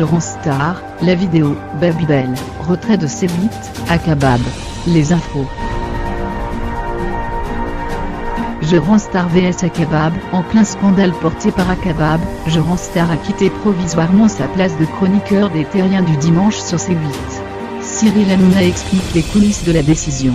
Je rends star, la vidéo, Babybel, retrait de C8, Akabab. Les infos. Je rends star vs Akabab. En plein scandale porté par Akabab, Je rends star a quitté provisoirement sa place de chroniqueur des Terriens du dimanche sur C8. Cyril Hanouna explique les coulisses de la décision.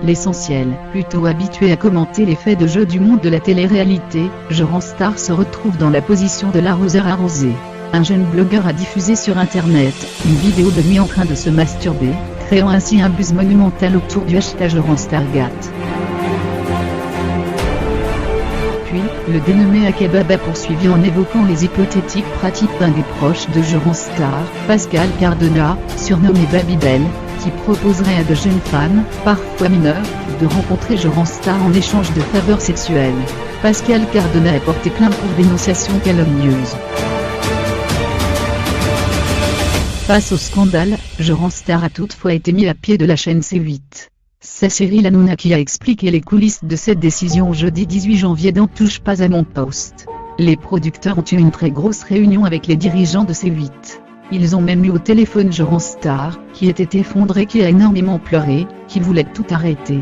L'essentiel. Plutôt habitué à commenter les faits de jeu du monde de la télé-réalité, Je rends star se retrouve dans la position de l'arroseur arrosé. Un jeune blogueur a diffusé sur internet une vidéo de lui en train de se masturber, créant ainsi un buzz monumental autour du hashtag Je rends Stargat. Puis, le dénommé Akabab a poursuivi en évoquant les hypothétiques pratiques d'un des proches de Je rends star, Pascal Cardona, surnommé Babybel, qui proposerait à de jeunes femmes, parfois mineures, de rencontrer Je rends star en échange de faveurs sexuelles. Pascal Cardona a porté plainte pour dénonciation calomnieuse. Face au scandale, Je rends star a toutefois été mis à pied de la chaîne C8. C'est Cyril Hanouna qui a expliqué les coulisses de cette décision jeudi 18 janvier dans Touche pas à mon poste. Les producteurs ont eu une très grosse réunion avec les dirigeants de C8. Ils ont même eu au téléphone Je rends star, qui était effondré, qui a énormément pleuré, qui voulait tout arrêter.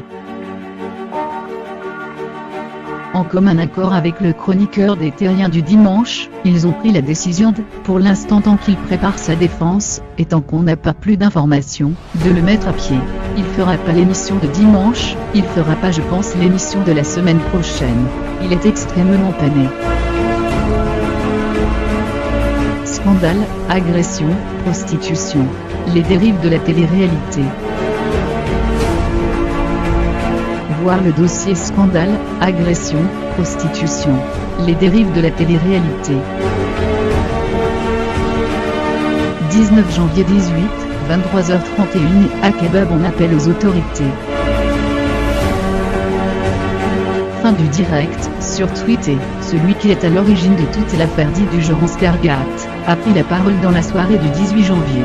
En commun accord avec le chroniqueur des Terriens du dimanche, ils ont pris la décision de, pour l'instant tant qu'il prépare sa défense, et tant qu'on n'a pas plus d'informations, de le mettre à pied. Il fera pas l'émission de dimanche, il fera pas je pense l'émission de la semaine prochaine. Il est extrêmement pané. Scandale, agression, prostitution. Les dérives de la télé-réalité. Voir le dossier scandale, agression, prostitution. Les dérives de la télé-réalité. 19 janvier 18, 23h31, Akabab en appel aux autorités. Fin du direct, sur Twitter, celui qui est à l'origine de toute l'affaire dite du Je rends Stargat, a pris la parole dans la soirée du 18 janvier.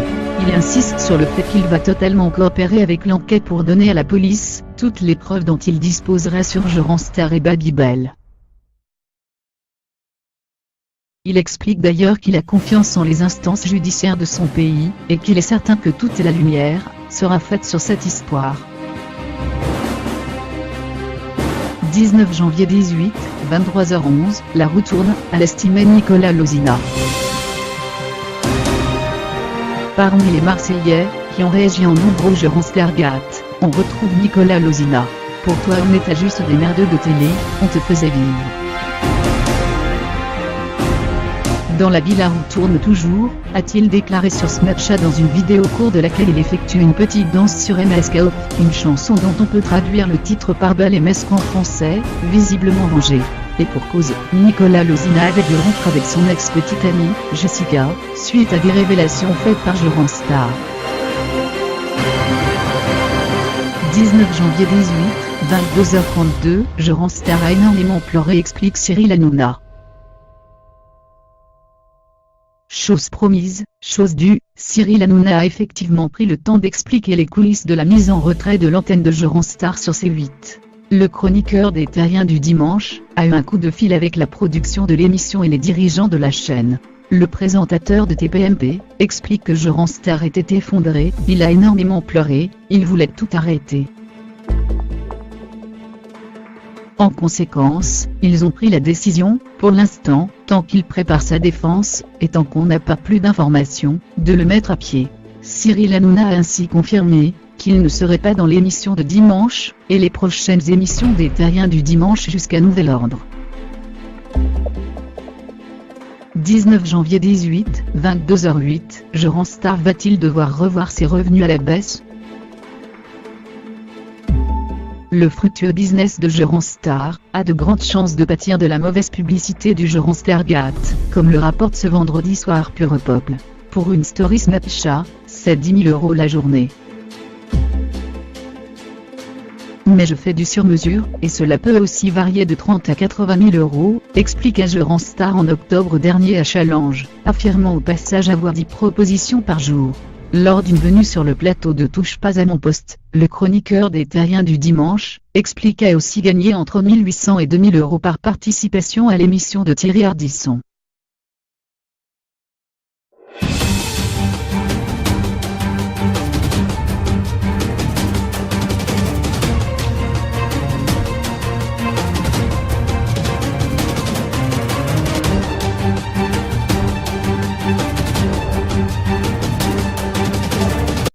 Il insiste sur le fait qu'il va totalement coopérer avec l'enquête pour donner à la police toutes les preuves dont il disposerait sur Je rends star et Babybel. Il explique d'ailleurs qu'il a confiance en les instances judiciaires de son pays, et qu'il est certain que toute la lumière sera faite sur cette histoire. 19 janvier 18, 23h11, la roue tourne, a estimé Nicolas Lozina. Parmi les Marseillais, qui ont réagi en nombre au Je rends Stargat, on retrouve Nicolas Lozina. Pour toi on était juste des merdeux de télé, on te faisait vivre. Dans la vie la roue tourne toujours, a-t-il déclaré sur Snapchat dans une vidéo au cours de laquelle il effectue une petite danse sur MSK, une chanson dont on peut traduire le titre par balle MSK en français, visiblement rangé. Et pour cause, Nicolas Lozina avait dû rompre avec son ex-petite amie, Jessica, suite à des révélations faites par Je rends star. 19 janvier 18, 22h32, Je rends star a énormément pleuré, explique Cyril Hanouna. Chose promise, chose due, Cyril Hanouna a effectivement pris le temps d'expliquer les coulisses de la mise en retrait de l'antenne de Je rends star sur C8. Le chroniqueur des Terriens du dimanche a eu un coup de fil avec la production de l'émission et les dirigeants de la chaîne. Le présentateur de TPMP explique que Je rends star était effondré, il a énormément pleuré, il voulait tout arrêter. En conséquence, ils ont pris la décision, pour l'instant, tant qu'il prépare sa défense, et tant qu'on n'a pas plus d'informations, de le mettre à pied. Cyril Hanouna a ainsi confirmé qu'il ne serait pas dans l'émission de dimanche, et les prochaines émissions des Terriens du dimanche jusqu'à nouvel ordre. 19 janvier 18, 22h08, Je rends star va-t-il devoir revoir ses revenus à la baisse? Le fructueux business de Je rends star a de grandes chances de pâtir de la mauvaise publicité du Je rends Stargat, comme le rapporte ce vendredi soir Pure Peuple. Pour une story Snapchat, c'est 10 000 € la journée. Mais je fais du sur-mesure, et cela peut aussi varier de 30 à 80 000 €, expliqua Je rends star en octobre dernier à Challenge, affirmant au passage avoir 10 propositions par jour. Lors d'une venue sur le plateau de Touche pas à mon poste, le chroniqueur des Terriens du dimanche expliqua aussi gagner entre 1 800 et 2 000 € par participation à l'émission de Thierry Ardisson.